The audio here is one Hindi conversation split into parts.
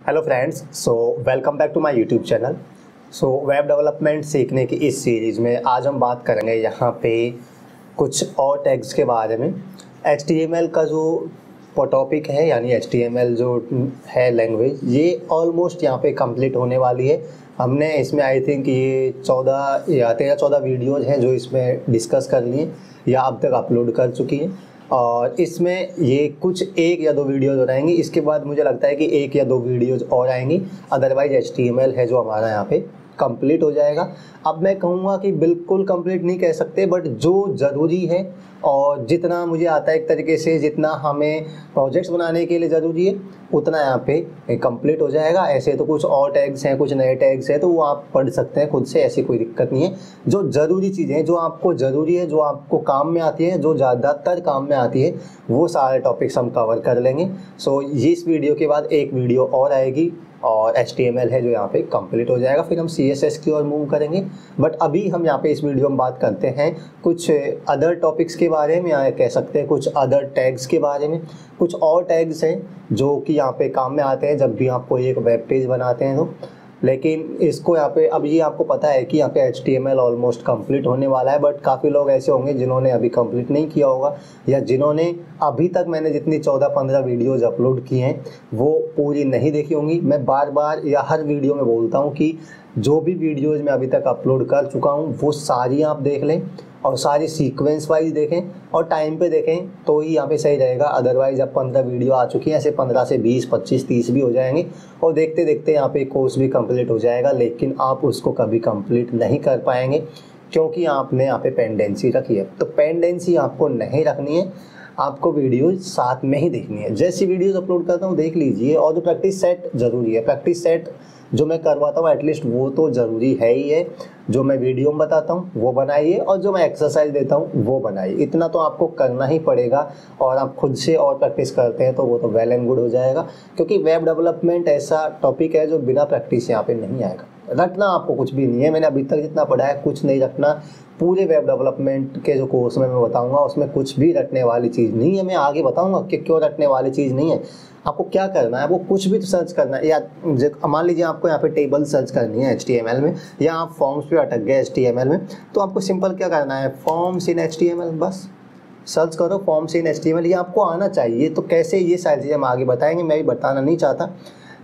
Hello friends, so welcome back to my YouTube channel. Web development सीखने की इस सीरीज़ में आज हम बात करेंगे यहाँ पे कुछ और टैग्स के बारे में। HTML का जो टॉपिक है यानी HTML जो है लैंग्वेज, ये ऑलमोस्ट यहाँ पे कंप्लीट होने वाली है। हमने इसमें आई थिंक ये 14 या 13-14 वीडियोज़ हैं जो इसमें डिस्कस कर लिए या अब तक अपलोड कर चुकी हैं, और इसमें ये कुछ 1 या 2 वीडियोज़ और आएंगी। इसके बाद मुझे लगता है कि 1 या 2 वीडियोज़ और आएंगी, अदरवाइज HTML है जो हमारा यहाँ पे कंप्लीट हो जाएगा। अब मैं कहूँगा कि बिल्कुल कंप्लीट नहीं कह सकते, बट जो ज़रूरी है और जितना मुझे आता है एक तरीके से, जितना हमें प्रोजेक्ट्स बनाने के लिए ज़रूरी है उतना यहाँ पे कंप्लीट हो जाएगा। ऐसे तो कुछ और टैग्स हैं, कुछ नए टैग्स हैं, तो वो आप पढ़ सकते हैं खुद से, ऐसी कोई दिक्कत नहीं है। जो ज़रूरी चीज़ें, जो आपको ज़रूरी है, जो आपको काम में आती है, जो ज़्यादातर काम में आती है, वो सारे टॉपिक्स हम कवर कर लेंगे। इस वीडियो के बाद एक वीडियो और आएगी और HTML है जो यहाँ पे कंप्लीट हो जाएगा, फिर हम CSS की ओर मूव करेंगे। बट अभी हम यहाँ पे इस वीडियो में बात करते हैं कुछ अदर टॉपिक्स के बारे में, या कह सकते हैं कुछ अदर टैग्स के बारे में। कुछ और टैग्स हैं जो कि यहाँ पे काम में आते हैं जब भी आप कोई एक वेब पेज बनाते हैं तो। लेकिन इसको यहाँ पे, अब ये आपको पता है कि यहाँ पे HTML ऑलमोस्ट कंप्लीट होने वाला है, बट काफ़ी लोग ऐसे होंगे जिन्होंने अभी कंप्लीट नहीं किया होगा, या जिन्होंने अभी तक मैंने जितनी 14-15 वीडियोज़ अपलोड की हैं वो पूरी नहीं देखी होंगी। मैं बार बार या हर वीडियो में बोलता हूँ कि जो भी वीडियोज़ मैं अभी तक अपलोड कर चुका हूँ वो सारी आप देख लें, और सारी सीक्वेंस वाइज देखें और टाइम पे देखें, तो ही यहाँ पे सही रहेगा। अदरवाइज अब 15 वीडियो आ चुकी हैं, ऐसे 15 से 20, 25, 30 भी हो जाएंगे, और देखते देखते यहाँ पे कोर्स भी कंप्लीट हो जाएगा, लेकिन आप उसको कभी कंप्लीट नहीं कर पाएंगे क्योंकि आपने यहाँ पे पेंडेंसी रखी है। तो पेंडेंसी आपको नहीं रखनी है, आपको वीडियो साथ में ही देखनी है। जैसी वीडियोज़ अपलोड करता हूँ देख लीजिए, और जो प्रैक्टिस सेट ज़रूरी है, प्रैक्टिस सेट जो मैं करवाता हूँ एटलीस्ट वो तो ज़रूरी है ही है। जो मैं वीडियो में बताता हूँ वो बनाइए, और जो मैं एक्सरसाइज देता हूँ वो बनाइए। इतना तो आपको करना ही पड़ेगा, और आप खुद से और प्रैक्टिस करते हैं तो वो तो वेल एंड गुड हो जाएगा। क्योंकि वेब डेवलपमेंट ऐसा टॉपिक है जो बिना प्रैक्टिस यहाँ पे नहीं आएगा। रटना आपको कुछ भी नहीं है, मैंने अभी तक जितना पढ़ा है कुछ नहीं रटना। पूरे वेब डेवलपमेंट के जो कोर्स में मैं बताऊंगा उसमें कुछ भी रटने वाली चीज़ नहीं है। मैं आगे बताऊंगा कि क्यों रटने वाली चीज़ नहीं है। आपको क्या करना है, आपको कुछ भी सर्च करना है, या मान लीजिए आपको यहाँ पे टेबल सर्च करनी है HTML में, या आप फॉर्म्स पे अटक गए HTML में, तो आपको सिंपल क्या करना है, फॉर्म्स इन HTML बस सर्च करो, फॉर्म्स इन HTML, ये आपको आना चाहिए। तो कैसे, ये सारी चीज़ें हम आगे बताएंगे, मैं भी बताना नहीं चाहता,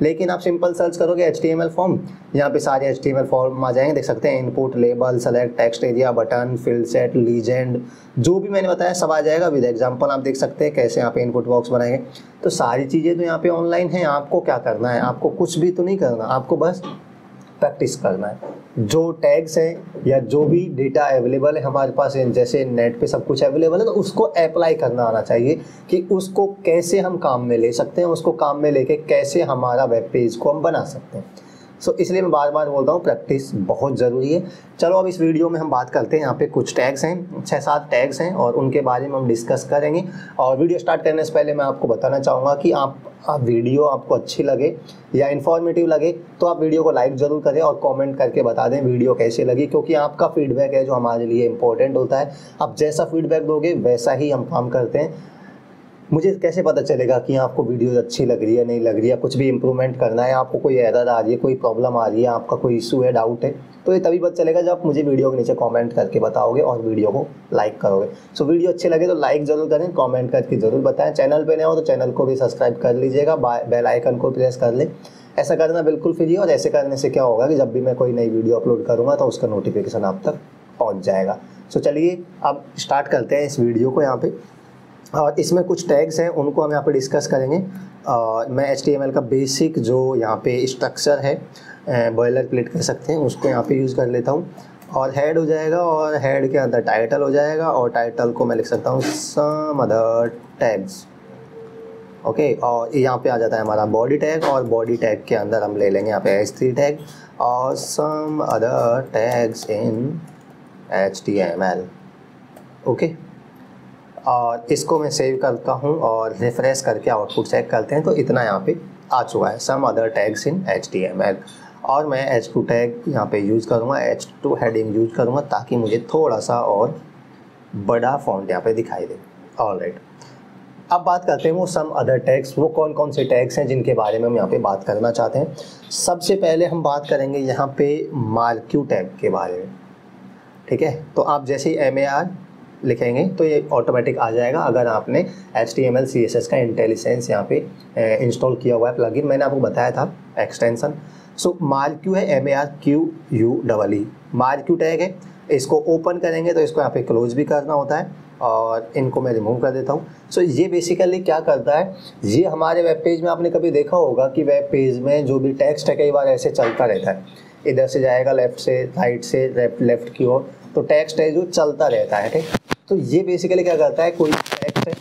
लेकिन आप सिंपल सर्च करोगे HTML फॉर्म, यहाँ पे सारे HTML फॉर्म आ जाएंगे। देख सकते हैं input, label, select, text area, button, field set, legend, जो भी मैंने बताया सब आ जाएगा विद एग्जांपल। आप देख सकते हैं कैसे यहाँ पे इनपुट बॉक्स बनाएंगे। तो सारी चीज़ें तो यहाँ पे ऑनलाइन हैं। आपको क्या करना है, आपको कुछ भी तो नहीं करना, आपको बस प्रैक्टिस करना है। जो टैग्स हैं या जो भी डेटा अवेलेबल है हमारे पास, जैसे नेट पे सब कुछ अवेलेबल है, तो उसको अप्लाई करना आना चाहिए कि उसको कैसे हम काम में ले सकते हैं, उसको काम में लेके कैसे हमारा वेब पेज को हम बना सकते हैं। इसलिए मैं बार बार बोलता हूँ प्रैक्टिस बहुत ज़रूरी है। चलो अब इस वीडियो में हम बात करते हैं। यहाँ पे कुछ टैग्स हैं, 6-7 टैग्स हैं, और उनके बारे में हम डिस्कस करेंगे। और वीडियो स्टार्ट करने से पहले मैं आपको बताना चाहूँगा कि आप वीडियो आपको अच्छी लगे या इन्फॉर्मेटिव लगे तो आप वीडियो को लाइक ज़रूर करें और कमेंट करके बता दें वीडियो कैसे लगी, क्योंकि आपका फीडबैक है जो हमारे लिए इंपॉर्टेंट होता है। आप जैसा फीडबैक दोगे वैसा ही हम काम करते हैं। मुझे कैसे पता चलेगा कि आपको वीडियो अच्छी लग रही है, नहीं लग रही है, कुछ भी इंप्रूवमेंट करना है, आपको कोई एरर आ रही है, कोई प्रॉब्लम आ रही है, आपका कोई इशू है, डाउट है, तो ये तभी पता चलेगा जब आप मुझे वीडियो के नीचे कमेंट करके बताओगे और वीडियो को लाइक करोगे। वीडियो अच्छे लगे तो लाइक ज़रूर करें, कमेंट करके ज़रूर बताएं। चैनल पे नए हो तो चैनल को भी सब्सक्राइब कर लीजिएगा, बेल आइकन को प्रेस कर ले। ऐसा करना बिल्कुल फ्री है, और ऐसे करने से क्या होगा कि जब भी मैं कोई नई वीडियो अपलोड करूँगा तो उसका नोटिफिकेशन आप तक पहुँच जाएगा। चलिए अब स्टार्ट करते हैं इस वीडियो को यहाँ पे। और इसमें कुछ टैग्स हैं उनको हम यहाँ पे डिस्कस करेंगे। मैं HTML का बेसिक जो यहाँ पे स्ट्रक्चर है, बॉयलर प्लेट कह सकते हैं, उसको यहाँ पे यूज़ कर लेता हूँ। और हेड हो जाएगा, और हेड के अंदर टाइटल हो जाएगा, और टाइटल को मैं लिख सकता हूँ सम अदर टैग्स। ओके, और यहाँ पे आ जाता है हमारा बॉडी टैग, और बॉडी टैग के अंदर हम ले लेंगे यहाँ पे H3 टैग और some other tags in HTML। Okay, और इसको मैं सेव करता हूँ और रिफ्रेश करके आउटपुट चेक करते हैं, तो इतना यहाँ पे आ चुका है, some other tags in HTML। और मैं H2 टैग यहाँ पे यूज़ करूँगा, H2 हेडिंग यूज़ करूँगा ताकि मुझे थोड़ा सा और बड़ा फॉन्ट यहाँ पे दिखाई दे। ऑलराइट, अब बात करते हैं वो सम अदर टैग्स, वो कौन कौन से टैग्स हैं जिनके बारे में हम यहाँ पे बात करना चाहते हैं। सबसे पहले हम बात करेंगे यहाँ पे मार्क्यू टैग के बारे में, ठीक है। तो आप जैसे ही MAR लिखेंगे तो ये ऑटोमेटिक आ जाएगा अगर आपने HTML CSS का इंटेलिजेंस यहाँ पे इंस्टॉल किया हुआ है प्लगइन, मैंने आपको बताया था एक्सटेंशन। सो मार्क्यू है MARQUE, मार्क्यू टैग है। इसको ओपन करेंगे तो इसको यहाँ पे क्लोज भी करना होता है और इनको मैं रिमूव कर देता हूँ। सो ये बेसिकली क्या करता है, ये हमारे वेब पेज में आपने कभी देखा होगा कि वेब पेज में जो भी टेक्स्ट है कई बार ऐसे चलता रहता है, इधर से जाएगा लेफ्ट से राइट से लेफ्ट की ओर, तो टेक्स्ट है जो चलता रहता है, ठीक। तो ये बेसिकली क्या करता है, कोई टेक्स्ट है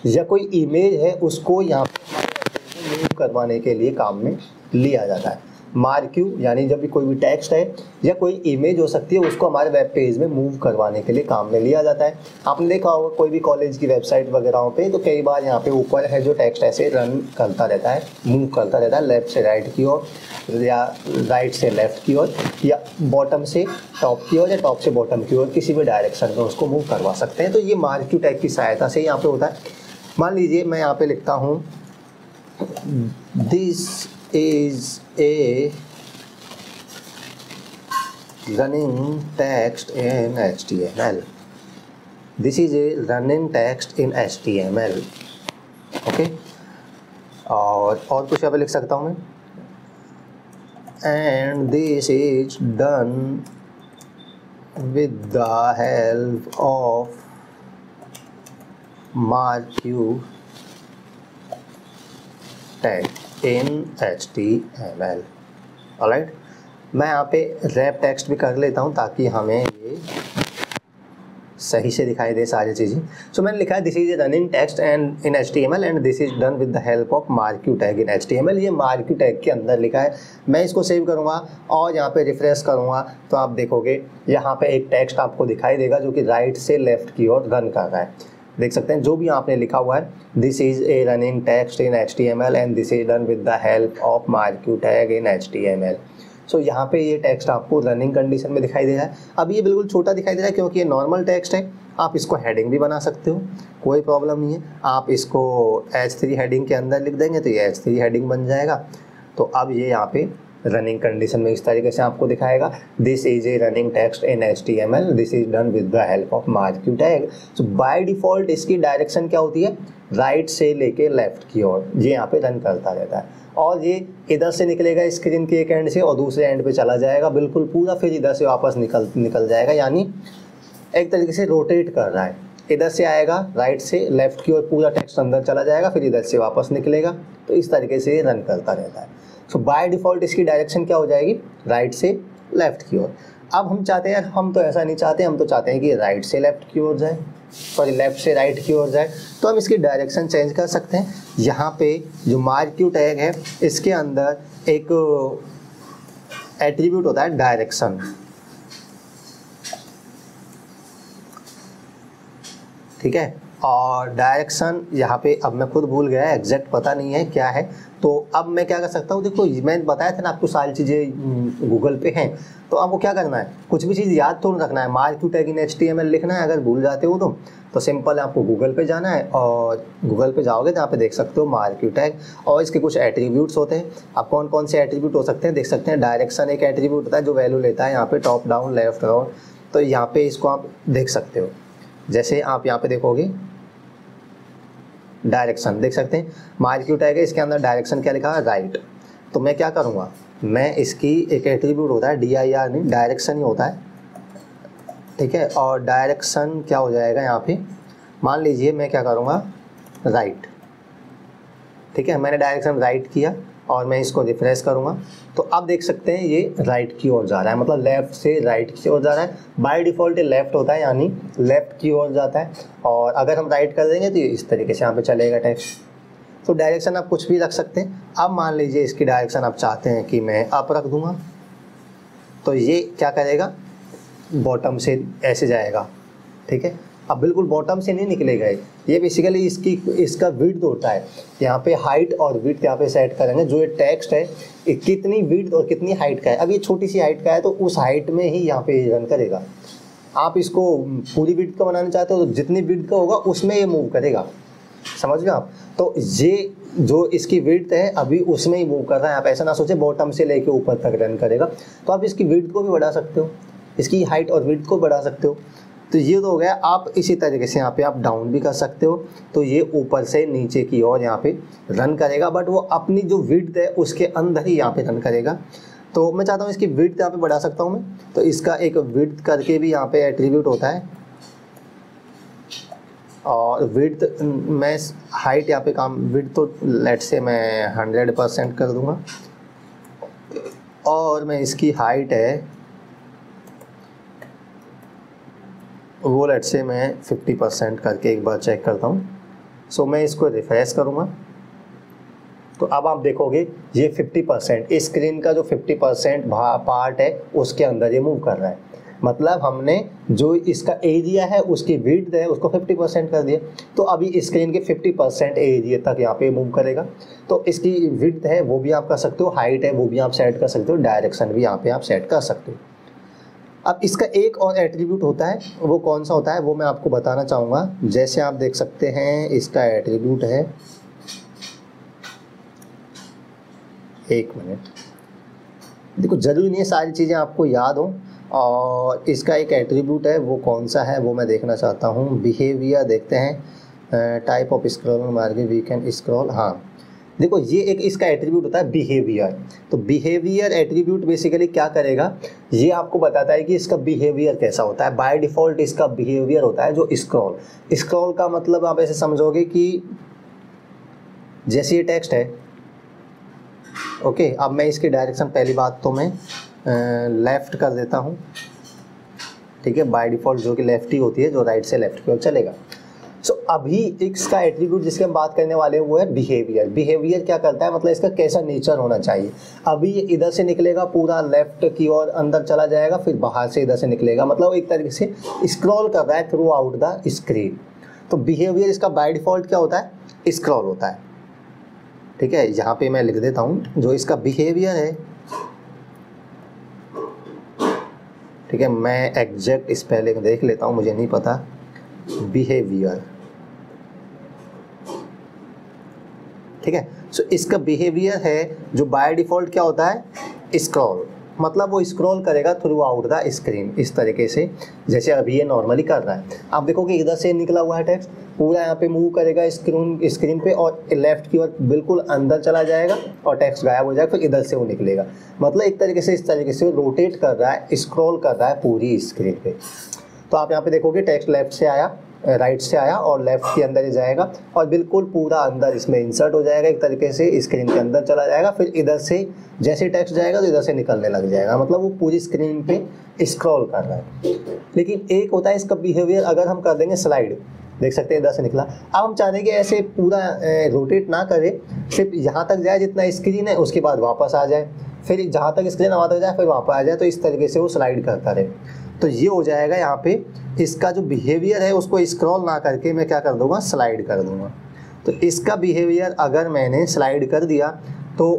या कोई इमेज है उसको यहाँ पे मूव करवाने के लिए काम में लिया जाता है। मार्क्यू यानी जब भी कोई भी टेक्स्ट है या कोई इमेज हो सकती है उसको हमारे वेब पेज में मूव करवाने के लिए काम में लिया जाता है। आपने देखा होगा कोई भी कॉलेज की वेबसाइट वगैरह पे तो कई बार यहाँ पे ऊपर है जो टेक्स्ट ऐसे रन करता रहता है, मूव करता रहता है लेफ्ट से राइट की ओर या राइट से लेफ्ट की ओर या बॉटम से टॉप की ओर या टॉप से बॉटम की ओर, किसी भी डायरेक्शन में उसको मूव करवा सकते हैं। तो ये मार्क्यू टैग की सहायता से यहाँ पे होता है। मान लीजिए मैं यहाँ पे लिखता हूँ this is a running text in HTML. This is a running text in HTML. Okay, और कुछ यहाँ पे लिख सकता हूँ मैं, and this is done with the help of marquee tag in HTML। Alright, मैं यहाँ पे रैप टेक्स्ट भी कर लेता हूँ ताकि हमें ये सही से दिखाई दे सारी चीज़ें। सो मैंने लिखा है this is a running text and in HTML and this is done with the help of marquee tag in HTML। ये मार्क्यू टैग के अंदर लिखा है। मैं इसको सेव करूँगा और यहाँ पे रिफ्रेश करूँगा तो आप देखोगे यहाँ पे एक टेक्स्ट आपको दिखाई देगा जो कि राइट से लेफ्ट की ओर रन कर रहा है। देख सकते हैं जो भी आपने लिखा हुआ है, this is a running text in HTML and this is done with the help of marquee tag in HTML। सो यहाँ पे ये टेक्स्ट आपको रनिंग कंडीशन में दिखाई दे रहा है। अब ये बिल्कुल छोटा दिखाई दे रहा है क्योंकि ये नॉर्मल टेक्स्ट है। आप इसको हेडिंग भी बना सकते हो, कोई प्रॉब्लम नहीं है। आप इसको H3 हेडिंग के अंदर लिख देंगे तो ये H3 हेडिंग बन जाएगा। तो अब ये यहाँ पे रनिंग कंडीशन में इस तरीके से आपको दिखाएगा, this is a running text in HTML, this is done with the help of marquee tag. So by default इसकी डायरेक्शन क्या होती है, राइट से लेके लेफ्ट की ओर, ये यहाँ पे रन करता रहता है और ये इधर से निकलेगा स्क्रीन के एक एंड से और दूसरे एंड पे चला जाएगा बिल्कुल पूरा, फिर इधर से वापस निकल जाएगा, यानी एक तरीके से रोटेट कर रहा है। इधर से आएगा राइट से लेफ्ट की ओर, पूरा टेक्स्ट अंदर चला जाएगा, फिर इधर से वापस निकलेगा। तो इस तरीके से ये रन करता रहता है। सो बाय डिफ़ॉल्ट इसकी डायरेक्शन क्या हो जाएगी, राइट से लेफ्ट की ओर। अब हम चाहते हैं, हम तो ऐसा नहीं चाहते, हम तो चाहते हैं कि राइट से लेफ्ट की ओर जाए, सॉरी लेफ्ट से राइट की ओर जाए। तो हम इसकी डायरेक्शन चेंज कर सकते हैं। यहाँ पे जो मार्क्यू टैग है इसके अंदर एक एट्रीब्यूट होता है डायरेक्शन, ठीक है। और डायरेक्शन यहाँ पे अब मैं खुद भूल गया, एग्जैक्ट पता नहीं है क्या है। तो अब मैं क्या कर सकता हूँ, देखो मैं बताया था ना आपको सारी चीज़ें गूगल पे हैं। तो आपको क्या करना है, कुछ भी चीज़ याद तो रखना है, मार्क्यू टैग इन HTML लिखना है। अगर भूल जाते हो तो सिंपल आपको गूगल पे जाना है और गूगल पे जाओगे तो यहाँ पे देख सकते हो मार्क्यू टैग और इसके कुछ एट्रीब्यूट्स होते हैं। अब कौन कौन से एट्रीब्यूट हो सकते हैं देख सकते हैं। डायरेक्शन एक एट्रीब्यूट होता है जो वैल्यू लेता है यहाँ पे टॉप डाउन लेफ्ट राउंड। तो यहाँ पे इसको आप देख सकते हो, जैसे आप यहाँ पे देखोगे डायरेक्शन देख सकते हैं, मार्क्यू टैग है, इसके अंदर डायरेक्शन क्या लिखा है, राइट। तो मैं क्या करूँगा, मैं इसकी एक एट्रीब्यूट होता है DIR नहीं, डायरेक्शन ही होता है, ठीक है। और डायरेक्शन क्या हो जाएगा यहाँ पे, मान लीजिए मैं क्या करूँगा, राइट, ठीक है। मैंने डायरेक्शन राइट किया और मैं इसको रिफ्रेश करूँगा तो अब देख सकते हैं ये राइट की ओर जा रहा है, मतलब लेफ़्ट से राइट की ओर जा रहा है। बाय डिफ़ॉल्ट लेफ़्ट होता है यानी लेफ़्ट की ओर जाता है, और अगर हम राइट कर देंगे तो ये इस तरीके से यहाँ पे चलेगा टेक्स्ट। तो डायरेक्शन आप कुछ भी रख सकते हैं। अब मान लीजिए इसकी डायरेक्शन आप चाहते हैं कि मैं अप रख दूँगा तो ये क्या करेगा, बॉटम से ऐसे जाएगा, ठीक है। अब बिल्कुल बॉटम से नहीं निकलेगा ये बेसिकली इसका विड्थ होता है। यहाँ पे हाइट और विड्थ यहाँ पे सेट करेंगे। जो ये टेक्स्ट है ये कितनी विड्थ और कितनी हाइट का है, अब ये छोटी सी हाइट का है तो उस हाइट में ही यहाँ पे रन करेगा। आप इसको पूरी विड्थ का बनाना चाहते हो तो जितनी विड्थ का होगा उसमें ये मूव करेगा। समझ गए आप। तो ये जो इसकी विड्थ है अभी उसमें ही मूव कर रहा है, आप ऐसा ना सोचे बॉटम से लेके ऊपर तक रन करेगा। तो आप इसकी विड्थ को भी बढ़ा सकते हो, इसकी हाइट और विड्थ को बढ़ा सकते हो। तो ये तो हो गया। आप इसी तरीके से यहाँ पे आप डाउन भी कर सकते हो, तो ये ऊपर से नीचे की ओर यहाँ पे रन करेगा, बट वो अपनी जो विड्थ है उसके अंदर ही यहाँ पे रन करेगा। तो मैं चाहता हूँ इसकी विड्थ यहाँ पे बढ़ा सकता हूँ मैं, तो इसका एक विड्थ करके भी यहाँ पे एट्रीब्यूट होता है, और विड्थ मैं हाइट यहाँ पे काम विड्थ तो लेट से मैं 100% कर दूँगा, और मैं इसकी हाइट है वो लेट से मैं 50% करके एक बार चेक करता हूँ। सो मैं इसको रिफ्रेश करूँगा, तो अब आप देखोगे ये 50% इस स्क्रीन का जो 50% पार्ट है उसके अंदर ये मूव कर रहा है। मतलब हमने जो इसका एरिया है उसकी विड्थ है उसको 50% कर दिया, तो अभी स्क्रीन के 50% एरिया तक यहाँ पे मूव करेगा। तो इसकी विड्थ है वो भी आप कर सकते हो, हाइट है वो भी आप सेट कर सकते हो, डायरेक्शन भी यहाँ पे आप सेट कर सकते हो। अब इसका एक और एट्रीब्यूट होता है, वो कौन सा होता है वो मैं आपको बताना चाहूँगा। जैसे आप देख सकते हैं इसका एट्रीब्यूट है, एक मिनट, देखो ज़रूरी नहीं है सारी चीज़ें आपको याद हो, और इसका एक एट्रीब्यूट है वो कौन सा है वो मैं देखना चाहता हूँ। बिहेवियर देखते हैं, type of scroll market we can scroll. हाँ देखो ये एक इसका एट्रीब्यूट होता है बिहेवियर। तो बिहेवियर एट्रीब्यूट बेसिकली क्या करेगा, ये आपको बताता है कि इसका बिहेवियर कैसा होता है। बाय डिफ़ॉल्ट इसका बिहेवियर होता है जो स्क्रॉल। स्क्रॉल का मतलब आप ऐसे समझोगे कि जैसे ये टेक्स्ट है, ओके, अब मैं इसकी डायरेक्शन पहली बात तो मैं लेफ़्ट कर देता हूँ, ठीक है, बाय डिफ़ॉल्ट जो कि लेफ़्ट ही होती है, जो राइट से लेफ़्ट की ओर चलेगा। सो अभी इसका एट्रीब्यूट जिसके हम बात करने वाले हैं वो है बिहेवियर। बिहेवियर क्या करता है, मतलब इसका कैसा नेचर होना चाहिए। अभी ये इधर से निकलेगा, पूरा लेफ्ट की ओर अंदर चला जाएगा, फिर बाहर से इधर से निकलेगा, मतलब एक तरीके से स्क्रॉल कर रहा है थ्रू आउट द स्क्रीन। तो बिहेवियर इसका बाय डिफ़ॉल्ट क्या होता है, स्क्रॉल होता है, ठीक है। यहाँ पे मैं लिख देता हूँ जो इसका बिहेवियर है, ठीक है, मैं एग्जैक्ट स्पेलिंग देख लेता हूँ, मुझे नहीं पता। बिहेवियर, ठीक है। सो इसका बिहेवियर है जो बाय डिफ़ॉल्ट क्या होता है, स्क्रॉल, मतलब वो स्क्रॉल करेगा थ्रू आउट द स्क्रीन इस तरीके से जैसे अभी ये नॉर्मली कर रहा है। आप देखोगे इधर से निकला हुआ है टेक्स्ट, पूरा यहाँ पे मूव करेगा स्क्रीन पे, और लेफ्ट की ओर बिल्कुल अंदर चला जाएगा और टेक्स्ट गायब हो जाएगा, फिर इधर से वो निकलेगा। मतलब एक तरीके से इस तरीके से रोटेट कर रहा है, स्क्रॉल कर रहा है पूरी स्क्रीन पे। तो आप यहाँ पे देखोगे टेक्स्ट लेफ्ट से आया, राइट से आया और लेफ्ट के अंदर ही जाएगा, और बिल्कुल पूरा अंदर इसमें इंसर्ट हो जाएगा, एक तरीके से स्क्रीन के अंदर चला जाएगा, फिर इधर से जैसे टेक्स्ट जाएगा तो इधर से निकलने लग जाएगा, मतलब वो पूरी स्क्रीन पे स्क्रॉल कर रहा है। लेकिन एक होता है इसका बिहेवियर, अगर हम कर देंगे स्लाइड, देख सकते हैं इधर से निकला। अब हम चाह रहे हैं कि ऐसे पूरा रोटेट ना करे, सिर्फ यहाँ तक जाए जितना स्क्रीन है, उसके बाद वापस आ जाए, फिर जहाँ तक स्क्रीन वहाँ तक जाए, फिर वापस आ जाए, तो इस तरीके से वो स्लाइड करता रहे। तो ये हो जाएगा यहाँ पे इसका जो बिहेवियर है उसको स्क्रॉल ना करके मैं क्या कर दूंगा, स्लाइड कर दूंगा। तो इसका बिहेवियर अगर मैंने स्लाइड कर दिया तो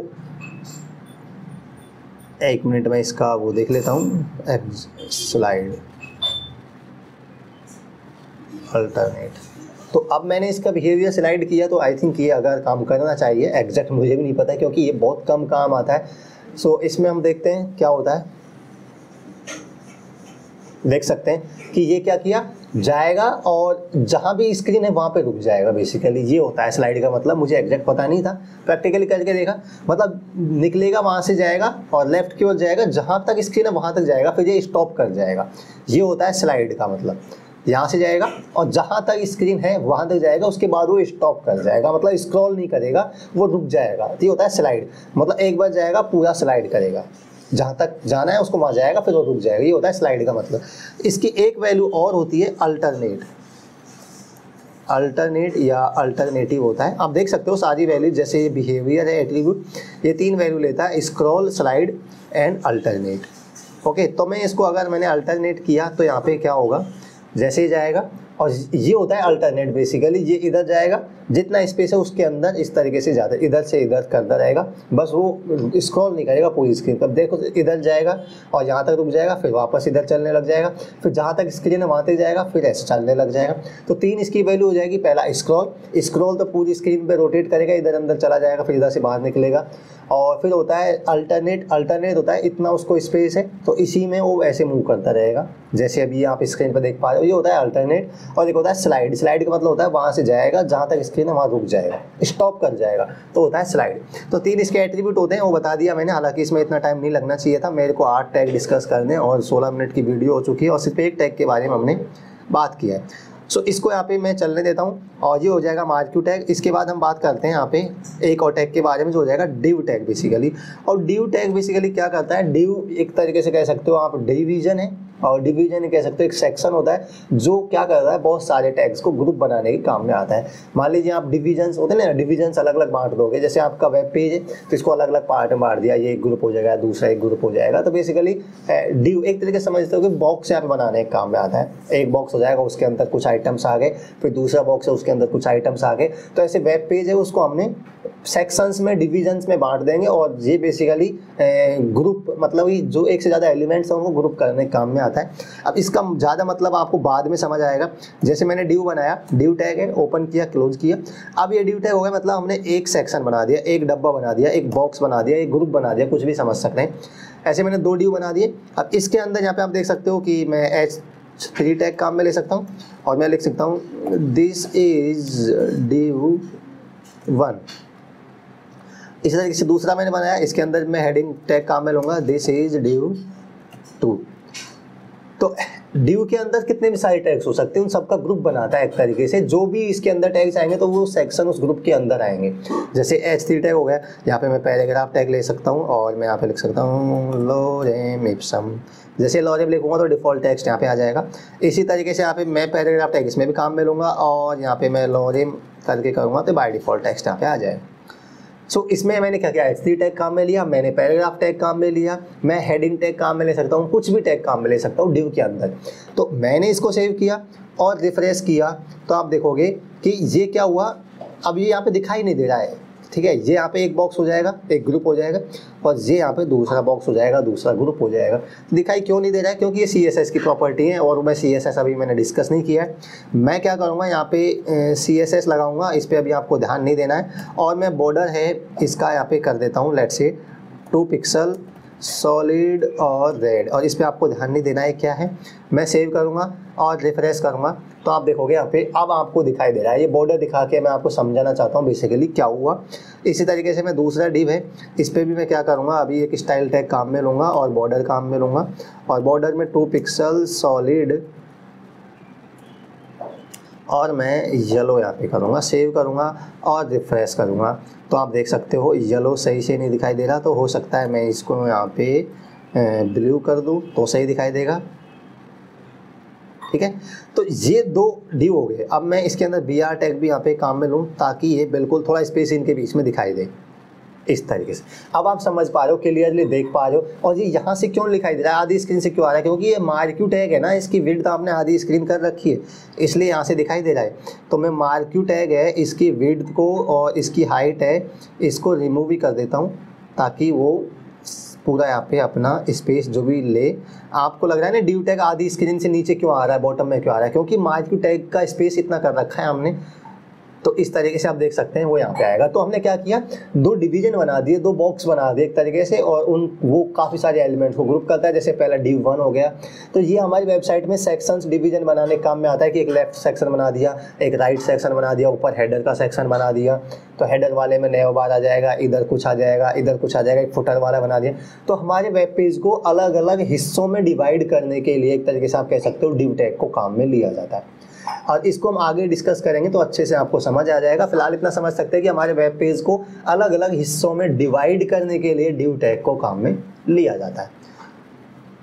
एक मिनट में इसका वो देख लेता हूँ, स्लाइड अल्टरनेट। तो अब मैंने इसका बिहेवियर स्लाइड किया, तो आई थिंक ये अगर काम करना चाहिए, एग्जैक्ट मुझे भी नहीं पता क्योंकि ये बहुत कम काम आता है। सो इसमें हम देखते हैं क्या होता है। देख सकते हैं कि ये क्या किया, जाएगा और जहाँ भी स्क्रीन है वहाँ पे रुक जाएगा। बेसिकली ये होता है स्लाइड का मतलब, मुझे एग्जैक्ट पता नहीं था, प्रैक्टिकली करके देखा। मतलब निकलेगा वहाँ से जाएगा और लेफ्ट की ओर जाएगा, जहाँ तक स्क्रीन है वहाँ तक जाएगा, फिर ये स्टॉप कर जाएगा। ये होता है स्लाइड का मतलब, यहाँ से जाएगा और जहाँ तक स्क्रीन है वहाँ तक जाएगा, उसके बाद वो स्टॉप कर जाएगा, मतलब स्क्रॉल नहीं करेगा, वो रुक जाएगा। ये होता है स्लाइड, मतलब एक बार जाएगा पूरा स्लाइड करेगा, जहाँ तक जाना है उसको वहाँ जाएगा, फिर वो रुक जाएगा। ये होता है स्लाइड का मतलब। इसकी एक वैल्यू और होती है अल्टरनेट। अल्टरनेट या अल्टरनेटिव होता है। आप देख सकते हो सारी वैल्यू, जैसे ये बिहेवियर है एट्रीब्यूट, ये 3 वैल्यू लेता है, scroll, slide and alternate. Okay, तो मैं इसको अगर मैंने अल्टरनेट किया तो यहाँ पे क्या होगा, जैसे ही जाएगा, और ये होता है अल्टरनेट। बेसिकली ये इधर जाएगा, जितना स्पेस है उसके अंदर इस तरीके से ज़्यादा इधर से इधर करता रहेगा, बस वो स्क्रॉल नहीं करेगा पूरी स्क्रीन पर। देखो इधर जाएगा और यहाँ तक रुक जाएगा, फिर वापस इधर चलने लग जाएगा, फिर जहाँ तक स्क्रीन है वहाँ तक जाएगा, फिर ऐसे चलने लग जाएगा। तो 3 इसकी वैल्यू हो जाएगी। पहला स्क्रॉल तो पूरी स्क्रीन पे रोटेट करेगा, इधर अंदर चला जाएगा, फिर इधर से बाहर निकलेगा। और फिर होता है अल्टरनेट होता है, इतना उसको स्पेस है तो इसी में वो ऐसे मूव करता रहेगा, जैसे अभी आप स्क्रीन पर देख पा रहे हो। ये होता है अल्टरनेट। और एक होता है स्लाइड का मतलब होता है वहाँ से जाएगा, जहाँ तक स्क्रीन है वहाँ रुक जाएगा, स्टॉप कर जाएगा, तो होता है स्लाइड। तो 3 इसके एट्रीब्यूट होते हैं, वो बता दिया मैंने। हालांकि इसमें इतना टाइम नहीं लगना चाहिए था, मेरे को 8 टैग डिस्कस करने और 16 मिनट की वीडियो हो चुकी है और सिर्फ एक टैग के बारे में हमने बात किया है। सो इसको यहाँ पे मैं चलने देता हूँ और ये हो जाएगा मार्क्यू टैग। इसके बाद हम बात करते हैं यहाँ पे एक और टैग के बारे में, जो हो जाएगा डिव टैग बेसिकली। और डिव टैग बेसिकली क्या करता है, डिव एक तरीके से कह सकते हो आप डिवीजन है, और डिवीजन कह सकते हो एक सेक्शन होता है जो क्या करता है, बहुत सारे टैग्स को ग्रुप बनाने के काम में आता है। मान लीजिए आप डिवीजन्स होते हैं ना, डिवीजन्स अलग अलग बांट दोगे। जैसे आपका वेब पेज है तो इसको अलग अलग पार्ट में बांट दिया, ये एक ग्रुप हो जाएगा, दूसरा एक ग्रुप हो जाएगा। तो बेसिकली डिव एक तरीके से समझते हो कि बॉक्स यहाँ पे बनाने के काम में आता है। एक बॉक्स हो जाएगा, उसके अंदर कुछ आइटम्स आ गए, फिर दूसरा बॉक्स है उसके अंदर कुछ आइटम्स आ गए। तो ऐसे वेब पेज है उसको हमने सेक्शंस में, डिवीजन्स में बांट देंगे और ये बेसिकली ग्रुप मतलब जो एक से ज़्यादा एलिमेंट्स हैं उनको ग्रुप करने के काम में आता है। अब इसका ज़्यादा मतलब आपको बाद में समझ आएगा। जैसे मैंने डिव बनाया, डिव टैग है, ओपन किया, क्लोज किया। अब ये डिव टैग हो गया, मतलब हमने एक सेक्शन बना दिया, एक डब्बा बना दिया, एक बॉक्स बना दिया, एक ग्रुप बना दिया, कुछ भी समझ सकते हैं। ऐसे मैंने 2 डिव बना दिए। अब इसके अंदर यहाँ पे आप देख सकते हो कि मैं H3 टैग काम में ले सकता हूँ और मैं लिख सकता हूँ दिस इज डिव 1। इसी तरीके से दूसरा मैंने बनाया, इसके अंदर मैं हेडिंग टैग काम में लूँगा, दिस इज डिव 2। तो डिव के अंदर कितने भी सारे टैग्स हो सकते हैं, उन सबका ग्रुप बनाता है एक तरीके से। जो भी इसके अंदर टैग्स आएंगे तो वो सेक्शन उस ग्रुप के अंदर आएंगे। जैसे H3 टैग हो गया, यहाँ पे मैं पैराग्राफ टैग ले सकता हूँ और मैं यहाँ पे लिख सकता हूँ लोरेम इप्सम। जैसे लोरेम लिखूँगा तो डिफ़ॉल्ट टेक्स्ट यहाँ पे आ जाएगा। इसी तरीके से यहाँ पे मैं पैराग्राफ टैग इसमें भी काम में लूँगा और यहाँ पे मैं लोरेम करके करूँगा तो बाय डिफ़ॉल्ट टेक्स्ट यहाँ पे आ जाएगा। सो इसमें मैंने क्या किया, H3 टैग काम में लिया, मैंने पैराग्राफ टैग काम में लिया, मैं हेडिंग टैग काम में ले सकता हूँ, कुछ भी टैग काम में ले सकता हूँ डिव के अंदर। तो मैंने इसको सेव किया और रिफ्रेश किया तो आप देखोगे कि ये क्या हुआ, अब ये यहाँ पे दिखाई नहीं दे रहा है। ठीक है, ये यहाँ पे एक बॉक्स हो जाएगा, एक ग्रुप हो जाएगा, और ये यहाँ पे दूसरा बॉक्स हो जाएगा, दूसरा ग्रुप हो जाएगा। दिखाई क्यों नहीं दे रहा है, क्योंकि ये CSS की प्रॉपर्टी है और मैं CSS अभी मैंने डिस्कस नहीं किया है। मैं क्या करूँगा, यहाँ पे CSS लगाऊंगा, इस पर अभी आपको ध्यान नहीं देना है। और मैं बॉर्डर है इसका यहाँ पे कर देता हूँ, लेट्स से 2 पिक्सल सॉलिड और रेड, और इस पर आपको ध्यान नहीं देना है क्या है। मैं सेव करूँगा और रिफ्रेश करूँगा तो आप देखोगे यहाँ पे अब आपको दिखाई दे रहा है। ये बॉर्डर दिखा के मैं आपको समझाना चाहता हूँ बेसिकली क्या हुआ। इसी तरीके से मैं दूसरा डिव है, इस पर भी मैं क्या करूँगा, अभी एक स्टाइल टैग काम में लूँगा और बॉर्डर काम में लूँगा, और बॉर्डर में 2 पिक्सल सॉलिड और मैं येलो यहाँ पे करूँगा, सेव करूँगा और रिफ्रेश करूँगा। तो आप देख सकते हो येलो सही से नहीं दिखाई दे रहा, तो हो सकता है मैं इसको यहाँ पे ब्लू कर दूँ तो सही दिखाई देगा। ठीक है, तो ये 2 डिव हो गए। अब मैं इसके अंदर BR टैग भी यहाँ पे काम में लूँ ताकि ये बिल्कुल थोड़ा स्पेस इनके बीच में दिखाई दे इस तरीके से। अब आप समझ पा रहे हो, क्लियरली देख पा रहे हो। और ये यहाँ से क्यों दिखाई दे रहा है, आधी स्क्रीन से क्यों आ रहा है, क्योंकि ये मार्क्यू टैग है ना, इसकी विड्थ आपने आधी स्क्रीन कर रखी है इसलिए यहाँ से दिखाई दे रहा है। तो मैं मार्क्यू टैग है, इसकी विड्थ को और इसकी हाइट है, इसको रिमूव भी कर देता हूँ ताकि वो पूरा यहाँ पे अपना स्पेस जो भी ले। आपको लग रहा है ना डिव टैग आधी स्क्रीन से नीचे क्यों आ रहा है, बॉटम में क्यों आ रहा है, क्योंकि मार्क्यू टैग का स्पेस इतना कर रखा है हमने। तो इस तरीके से आप देख सकते हैं वो यहाँ पे आएगा। तो हमने क्या किया, 2 डिवीजन बना दिए, 2 बॉक्स बना दिए एक तरीके से, और वो काफ़ी सारे एलिमेंट्स को ग्रुप करता है। जैसे पहला डिव 1 हो गया, तो ये हमारी वेबसाइट में सेक्शंस डिवीजन बनाने के काम में आता है कि एक लेफ्ट सेक्शन बना दिया, एक राइट सेक्शन बना दिया, ऊपर हेडर का सेक्शन बना दिया, तो हेडर वाले में नेव बार आ जाएगा, इधर कुछ आ जाएगा, इधर कुछ आ जाएगा, एक फुटर वाला बना दिया। तो हमारे वेब पेज को अलग अलग हिस्सों में डिवाइड करने के लिए एक तरीके से आप कह सकते हो डिव टैग को काम में लिया जाता है। और इसको हम आगे डिस्कस करेंगे तो अच्छे से आपको समझ आ जाएगा। फिलहाल इतना समझ सकते हैं कि हमारे वेब पेज को अलग अलग हिस्सों में डिवाइड करने के लिए डिव टैग को काम में लिया जाता है।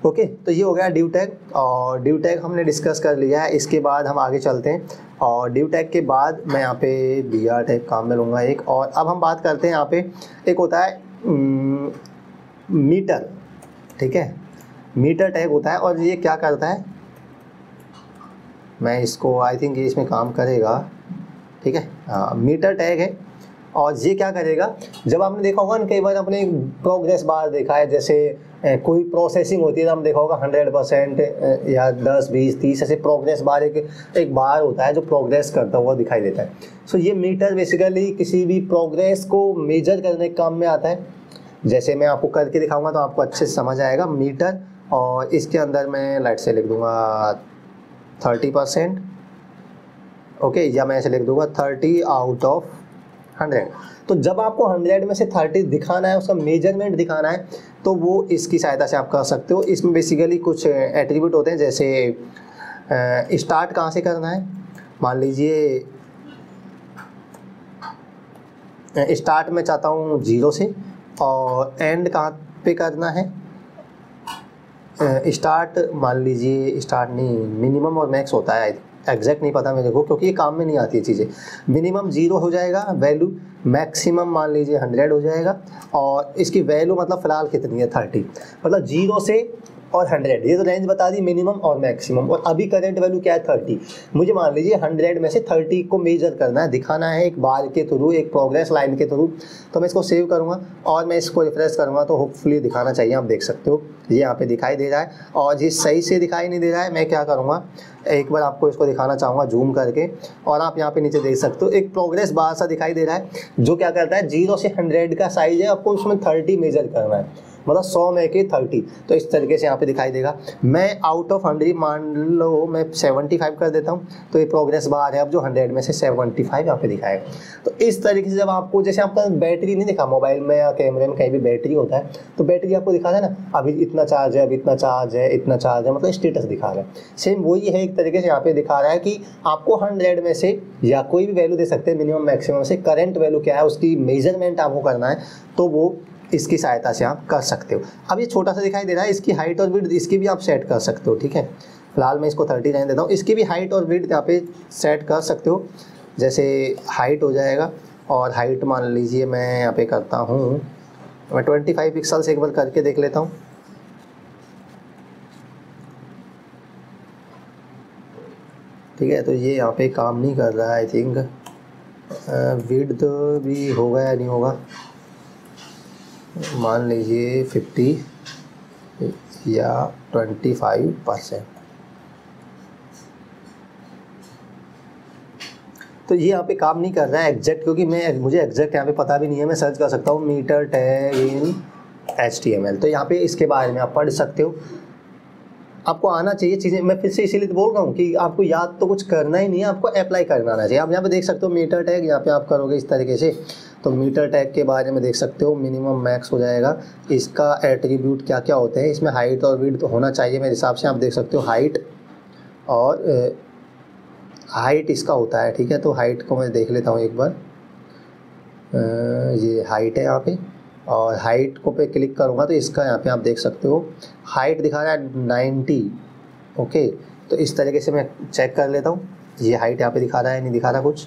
ओके, तो ये हो गया डिव टैग, और डिव टैग हमने डिस्कस कर लिया है। इसके बाद हम आगे चलते हैं, और डिव टैग के बाद मैं यहाँ पे BR टैग काम में लूँगा एक। और अब हम बात करते हैं यहाँ पे एक होता है मीटर। ठीक है, मीटर टैग होता है और ये क्या करता है, मैं इसको आई थिंक ये इसमें काम करेगा। ठीक है, हाँ मीटर टैग है। और ये क्या करेगा, जब आपने देखा होगा ना कई बार आपने प्रोग्रेस बार देखा है, जैसे कोई प्रोसेसिंग होती है तो हम देखा होगा 100% या 10 20 30 ऐसे प्रोग्रेस बार एक बार होता है जो प्रोग्रेस करता हुआ दिखाई देता है। सो ये मीटर बेसिकली किसी भी प्रोग्रेस को मेजर करने के काम में आता है। जैसे मैं आपको करके दिखाऊंगा तो आपको अच्छे से समझ आएगा मीटर, और इसके अंदर मैं लाइट से लिख दूंगा 30%, ओके, या मैं ऐसे लिख दूंगा 30 आउट ऑफ 100। तो जब आपको 100 में से 30 दिखाना है, उसका मेजरमेंट दिखाना है, तो वो इसकी सहायता से आप कर सकते हो। इसमें बेसिकली कुछ एट्रीब्यूट होते हैं, जैसे स्टार्ट कहाँ से करना है, मान लीजिए स्टार्ट में चाहता हूँ 0 से, और एंड कहाँ पे करना है, स्टार्ट मान लीजिए, स्टार्ट नहीं, मिनिमम और मैक्स होता है, एग्जैक्ट नहीं पता मेरे को क्योंकि ये काम में नहीं आती है चीज़ें। मिनिमम 0 हो जाएगा वैल्यू, मैक्सिमम मान लीजिए 100 हो जाएगा, और इसकी वैल्यू मतलब फ़िलहाल कितनी है 30, मतलब 0 से और 100, ये तो रेंज बता दी मिनिमम और मैक्सिमम। और अभी करंट वैल्यू क्या है 30, मुझे मान लीजिए 100 में से 30 को मेजर करना है, दिखाना है एक बार के थ्रू, एक प्रोग्रेस लाइन के थ्रू। तो मैं इसको सेव करूँगा और मैं इसको रिफ्रेश करूँगा तो होपफुली दिखाना चाहिए। आप देख सकते हो ये यहाँ पे दिखाई दे रहा है, और ये सही से दिखाई नहीं दे रहा है। मैं क्या करूँगा, एक बार आपको इसको दिखाना चाहूँगा जूम करके, और आप यहाँ पे नीचे देख सकते हो एक प्रोग्रेस बार सा दिखाई दे रहा है, जो क्या करता है 0 से 100 का साइज है, आपको उसमें 30 मेजर करना है, मतलब 100 में के 30। तो इस तरीके से यहाँ पे दिखाई देगा। मैं आउट ऑफ 100 मान लो मैं 75 कर देता हूँ, तो ये प्रोग्रेस बार है अब जो 100 में से 75 यहाँ पे दिखाएगा। तो इस तरीके से जब आपको, जैसे आपका बैटरी नहीं दिखा मोबाइल में या कैमरे में कहीं भी बैटरी होता है, तो बैटरी आपको दिखाता है ना, अभी इतना चार्ज है, अभी इतना चार्ज है, इतना चार्ज है, मतलब स्टेटस दिखा रहा है। सेम वही है, एक तरीके से यहाँ पे दिखा रहा है कि आपको 100 में से या कोई भी वैल्यू दे सकते हैं, मिनिमम मैक्सिमम से करंट वैल्यू क्या है उसकी मेजरमेंट आपको करना है, तो वो इसकी सहायता से आप कर सकते हो। अब ये छोटा सा दिखाई दे रहा है, इसकी हाइट और विड्थ इसकी भी आप सेट कर सकते हो, ठीक है। फिलहाल मैं इसको 30 रहने देता हूँ, इसकी भी हाइट और विड्थ यहाँ पे सेट कर सकते हो। जैसे हाइट हो जाएगा, और हाइट मान लीजिए मैं यहाँ पे करता हूँ, मैं 25 पिक्सल से एक बार करके देख लेता हूँ। ठीक है, तो ये यहाँ पे काम नहीं कर रहा है, आई थिंक विड्थ भी होगा या नहीं होगा, मान लीजिए 50 या 25%। तो ये यहाँ पे काम नहीं कर रहा है एग्जैक्ट, क्योंकि मुझे एग्जैक्ट यहाँ पे पता भी नहीं है। मैं सर्च कर सकता हूँ मीटर टैग इन HTML, तो यहाँ पे इसके बारे में आप पढ़ सकते हो। आपको आना चाहिए चीज़ें, मैं फिर से इसीलिए तो बोल रहा हूँ कि आपको याद तो कुछ करना ही नहीं है, आपको अप्लाई करना आना चाहिए। आप यहाँ पे देख सकते हो मीटर टैग, यहाँ पे आप करोगे इस तरीके से, तो मीटर टैग के बारे में देख सकते हो, मिनिमम मैक्स हो जाएगा। इसका एट्रीब्यूट क्या क्या होते हैं, इसमें हाइट और विड्थ तो होना चाहिए मेरे हिसाब से। आप देख सकते हो हाइट, और हाइट इसका होता है, ठीक है। तो हाइट को मैं देख लेता हूँ एक बार, ये हाइट है यहाँ पे, और हाइट को पे क्लिक करूँगा तो इसका यहाँ पे आप देख सकते हो हाइट दिखा रहा है 90, ओके। तो इस तरीके से मैं चेक कर लेता हूँ, ये हाइट यहाँ पे दिखा रहा है, नहीं दिखा रहा कुछ।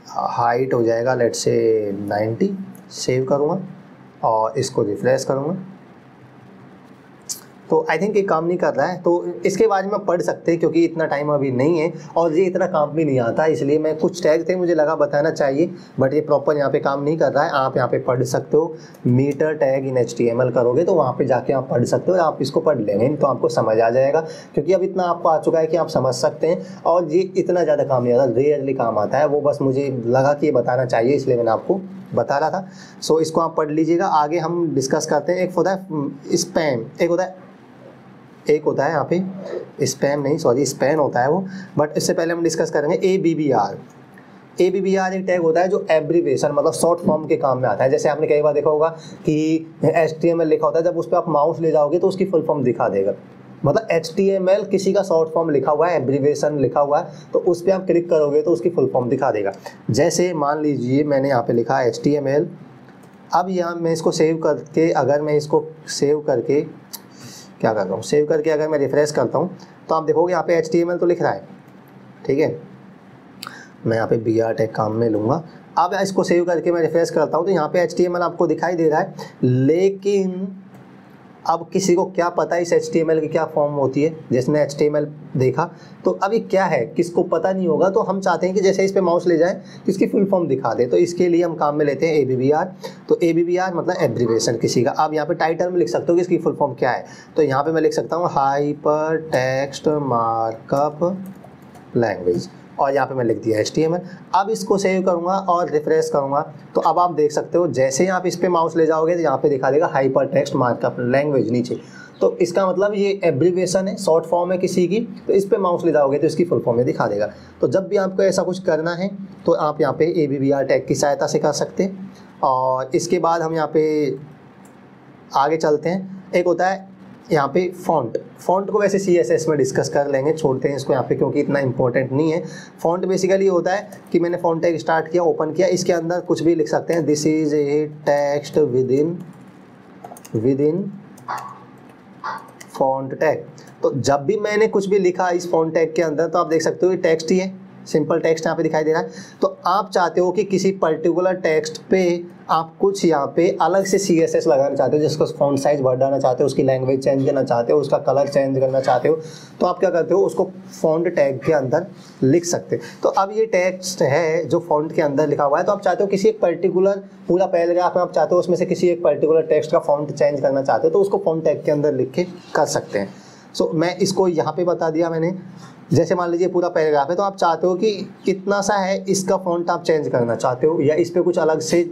हाइट हो जाएगा लेट से 90, सेव करूँगा और इसको रिफ्रेश करूँगा, तो आई थिंक ये काम नहीं कर रहा है। तो इसके बारे में पढ़ सकते हैं, क्योंकि इतना टाइम अभी नहीं है और ये इतना काम भी नहीं आता, इसलिए मैं कुछ टैग थे मुझे लगा बताना चाहिए, बट ये प्रॉपर यहाँ पे काम नहीं कर रहा है। आप यहाँ पे पढ़ सकते हो, मीटर टैग इन HTML करोगे तो वहाँ पे जाके आप पढ़ सकते हो, आप इसको पढ़ लेंगे तो आपको समझ आ जाएगा, क्योंकि अब इतना आपको आ चुका है कि आप समझ सकते हैं। और ये इतना ज़्यादा काम नहीं आता, रेयरली काम आता है, वो बस मुझे लगा कि ये बताना चाहिए, इसलिए मैंने आपको बता रहा था। सो इसको आप पढ़ लीजिएगा। आगे हम डिस्कस करते हैं। एक होता है स्पैम, एक होता है यहाँ पे स्पैम नहीं, सॉरी स्पैन होता है वो, बट इससे पहले हम डिस्कस करेंगे ABBR। ABBR एक टैग होता है जो एब्रीवेशन मतलब शॉर्ट फॉर्म के काम में आता है। जैसे आपने कई बार देखा होगा कि HTML लिखा होता है, जब उस पर आप माउस ले जाओगे तो उसकी फुल फॉर्म दिखा देगा, मतलब HTML किसी का शॉर्ट फॉर्म लिखा हुआ है, एब्रीवेशन लिखा हुआ है, तो उस पर आप क्लिक करोगे तो उसकी फुल फॉर्म दिखा देगा। जैसे मान लीजिए मैंने यहाँ पे लिखा है HTML, अब यहाँ मैं इसको सेव करके, अगर मैं इसको सेव करके क्या करता हूँ, सेव करके अगर मैं रिफ्रेश करता हूँ तो आप देखोगे यहाँ पे HTML तो लिख रहा है, ठीक है। मैं यहाँ पे BR टैग काम में लूँगा। अब इसको सेव करके मैं रिफ्रेश करता हूँ तो यहाँ पे HTML आपको दिखाई दे रहा है, लेकिन अब किसी को क्या पता है इस HTML की क्या फॉर्म होती है, जिसने HTML देखा तो अभी क्या है किसको पता नहीं होगा, तो हम चाहते हैं कि जैसे इस पे माउस ले जाए तो इसकी फुल फॉर्म दिखा दे। तो इसके लिए हम काम में लेते हैं ABBR। तो ABBR मतलब एब्रीवेशन किसी का। आप यहाँ पे टाइटल में लिख सकते हो कि इसकी फुल फॉर्म क्या है। तो यहाँ पे मैं लिख सकता हूँ हाइपर टेक्स्ट मार्कअप लैंग्वेज, और यहाँ पे मैं लिख दिया HTML। अब इसको सेव करूँगा और रिफ्रेश करूँगा तो अब आप देख सकते हो जैसे ही आप इस पे माउस ले जाओगे तो यहाँ पे दिखा देगा हाइपर टेक्स्ट मार्कअप लैंग्वेज नीचे। तो इसका मतलब ये एब्रीवेशन है, शॉर्ट फॉर्म है किसी की, तो इस पे माउस ले जाओगे तो इसकी फुल फॉर्म में दिखा देगा। तो जब भी आपको ऐसा कुछ करना है तो आप यहाँ पे ABBR टैग की सहायता से कर सकते हैं। और इसके बाद हम यहाँ पे आगे चलते हैं। एक होता है यहाँ पे फ़ॉन्ट को वैसे CSS में डिस्कस कर लेंगे, छोड़ते हैं इसको यहाँ पे क्योंकि इतना इंपॉर्टेंट नहीं है। फ़ॉन्ट बेसिकली होता है कि मैंने फ़ॉन्ट टैग स्टार्ट किया, ओपन किया, इसके अंदर कुछ भी लिख सकते हैं। This is a text with in font tag. तो जब भी मैंने कुछ भी लिखा इस फ़ॉन्ट टैग के अंदर तो आप देख सकते हो ये टेक्स्ट ही है, सिंपल टेक्स्ट यहाँ पे दिखाई दे रहा है। तो आप चाहते हो कि किसी पर्टिकुलर टेक्स्ट पे आप कुछ यहाँ पे अलग से CSS लगाना चाहते हो, जिसको फ़ॉन्ट साइज बढ़ाना चाहते हो, उसकी लैंग्वेज चेंज करना चाहते हो, उसका कलर चेंज करना चाहते हो, तो आप क्या करते हो उसको फ़ॉन्ट टैग के अंदर लिख सकते हो। तो अब ये टेक्स्ट है जो फ़ॉन्ट के अंदर लिखा हुआ है, तो आप चाहते हो किसी एक पर्टिकुलर पूरा पैराग्राफ में आप चाहते हो उसमें से किसी एक पर्टिकुलर टेक्स्ट का फ़ॉन्ट चेंज करना चाहते हो तो उसको फ़ॉन्ट टैग के अंदर लिख के कर सकते हैं। सो मैं इसको यहाँ पे बता दिया मैंने। जैसे मान लीजिए पूरा पैराग्राफ है तो आप चाहते हो कि इतना सा है, इसका फ़ॉन्ट आप चेंज करना चाहते हो या इस पे कुछ अलग से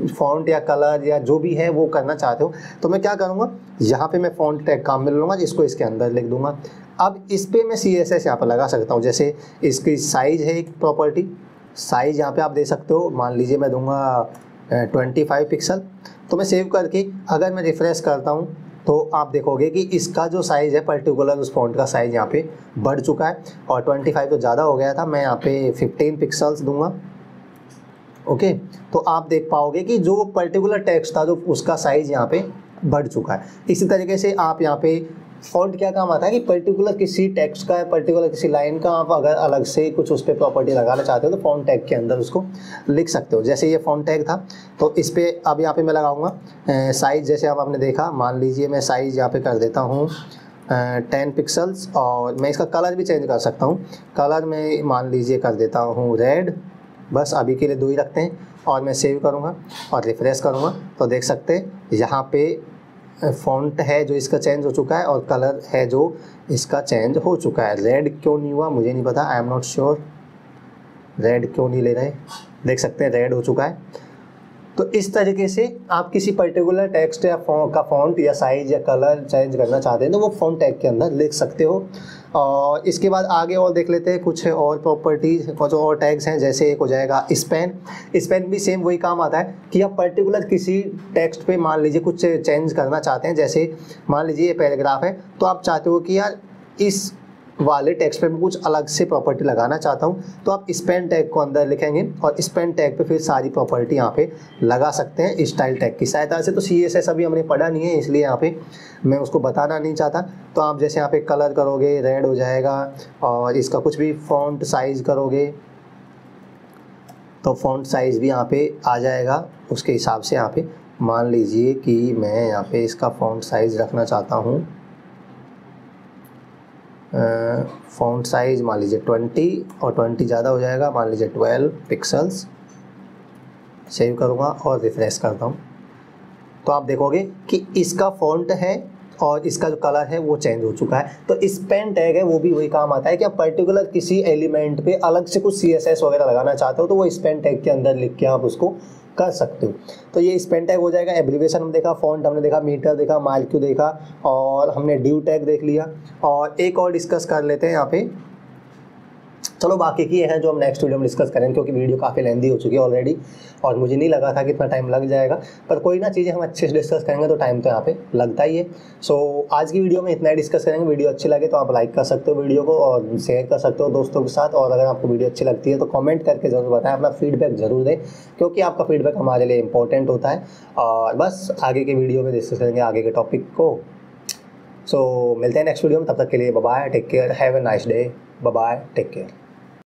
फ़ॉन्ट या कलर या जो भी है वो करना चाहते हो, तो मैं क्या करूँगा यहाँ पे मैं फ़ॉन्ट टैग काम में लूँगा, इसको इसके अंदर लिख दूँगा। अब इस पर मैं CSS यहाँ पर लगा सकता हूँ। जैसे इसकी साइज़ है एक प्रॉपर्टी, साइज़ यहाँ पर आप दे सकते हो, मान लीजिए मैं दूँगा 25 पिक्सल। तो मैं सेव करके अगर मैं रिफ़्रेश करता हूँ तो आप देखोगे कि इसका जो साइज़ है पर्टिकुलर उस फॉन्ट का साइज़ यहाँ पे बढ़ चुका है, और 25 तो ज़्यादा हो गया था, मैं यहाँ पे 15 पिक्सल्स दूंगा। ओके, तो आप देख पाओगे कि जो पर्टिकुलर टेक्स्ट था जो उसका साइज़ यहाँ पे बढ़ चुका है। इसी तरीके से आप यहाँ पे फ़ॉन्ट क्या काम आता है कि पर्टिकुलर किसी टेक्स्ट का या पर्टिकुलर किसी लाइन का आप अगर अलग से कुछ उस पर प्रॉपर्टी लगाना चाहते हो तो फ़ॉन्ट टैग के अंदर उसको लिख सकते हो। जैसे ये फ़ॉन्ट टैग था तो इस पर अब यहाँ पे मैं लगाऊंगा साइज़। जैसे अब आपने देखा, मान लीजिए मैं साइज़ यहाँ पे कर देता हूँ 10 पिक्सल्स, और मैं इसका कलर भी चेंज कर सकता हूँ। कलर में मान लीजिए कर देता हूँ रेड, बस अभी के लिए 2 ही रखते हैं, और मैं सेव करूँगा और रिफ़्रेश करूँगा तो देख सकते हैं यहाँ पे फ़ॉन्ट है जो इसका चेंज हो चुका है और कलर है जो इसका चेंज हो चुका है। रेड क्यों नहीं हुआ मुझे नहीं पता, I am not sure red क्यों नहीं ले रहे, देख सकते हैं रेड हो चुका है। तो इस तरीके से आप किसी पर्टिकुलर टेक्स्ट या का फ़ॉन्ट या साइज़ या कलर चेंज करना चाहते हैं तो वो फ़ॉन्ट टैग के अंदर लिख सकते हो। और इसके बाद आगे और देख लेते हैं कुछ और प्रॉपर्टीज़ और जो और टैग्स हैं। जैसे एक हो जाएगा स्पैन भी सेम वही काम आता है कि आप पर्टिकुलर किसी टेक्स्ट पे मान लीजिए कुछ चेंज करना चाहते हैं। जैसे मान लीजिए ये पैराग्राफ है तो आप चाहते हो कि यार इस वाले टेक्स्ट पे मैं कुछ अलग से प्रॉपर्टी लगाना चाहता हूँ, तो आप स्पैन टैग को अंदर लिखेंगे और स्पैन टैग पे फिर सारी प्रॉपर्टी यहाँ पे लगा सकते हैं स्टाइल टैग की सहायता से। तो CSS अभी हमने पढ़ा नहीं है इसलिए यहाँ पे मैं उसको बताना नहीं चाहता। तो आप जैसे यहाँ पे कलर करोगे रेड हो जाएगा, और इसका कुछ भी फ़ॉन्ट साइज़ करोगे तो फ़ॉन्ट साइज़ भी यहाँ पे आ जाएगा। उसके हिसाब से यहाँ पे मान लीजिए कि मैं यहाँ पे इसका फ़ॉन्ट साइज़ रखना चाहता हूँ, फ़ॉन्ट साइज़ मान लीजिए 20, और 20 ज़्यादा हो जाएगा, मान लीजिए 12 पिक्सल्स। सेव करूँगा और रिफ़्रेश करता हूँ तो आप देखोगे कि इसका फ़ॉन्ट है और इसका जो कलर है वो चेंज हो चुका है। तो स्पैन टैग है वो भी वही काम आता है कि आप पर्टिकुलर किसी एलिमेंट पे अलग से कुछ CSS वगैरह लगाना चाहते हो तो वो स्पैन टैग के अंदर लिख के आप उसको कर सकते हो। तो ये स्पैन टैग हो जाएगा। एब्रीवेशन हम देखा, फ़ॉन्ट हमने देखा, मीटर देखा, मार्क्यू देखा, और हमने ड्यू टैग देख लिया। और एक और डिस्कस कर लेते हैं यहाँ पे, चलो बाकी की है जो हम नेक्स्ट वीडियो में डिस्कस करेंगे क्योंकि वीडियो काफ़ी लेंदी हो चुकी है ऑलरेडी और मुझे नहीं लगा था कि इतना टाइम लग जाएगा, पर कोई ना चीज़ें हम अच्छे से डिस्कस करेंगे तो टाइम तो यहाँ पे लगता ही है। सो आज की वीडियो में इतना ही डिस्कस करेंगे। वीडियो अच्छी लगे तो आप लाइक कर सकते हो वीडियो को और शेयर कर सकते हो दोस्तों के साथ, और अगर आपको वीडियो अच्छी लगती है तो कमेंट करके ज़रूर बताएं, अपना फीडबैक ज़रूर दें क्योंकि आपका फीडबैक हमारे लिए इंपॉर्टेंट होता है। और बस आगे के वीडियो में डिस्कस करेंगे आगे के टॉपिक को। सो मिलते हैं नेक्स्ट वीडियो में, तब तक के लिए bye bye, take care, have a nice day, bye bye, take care.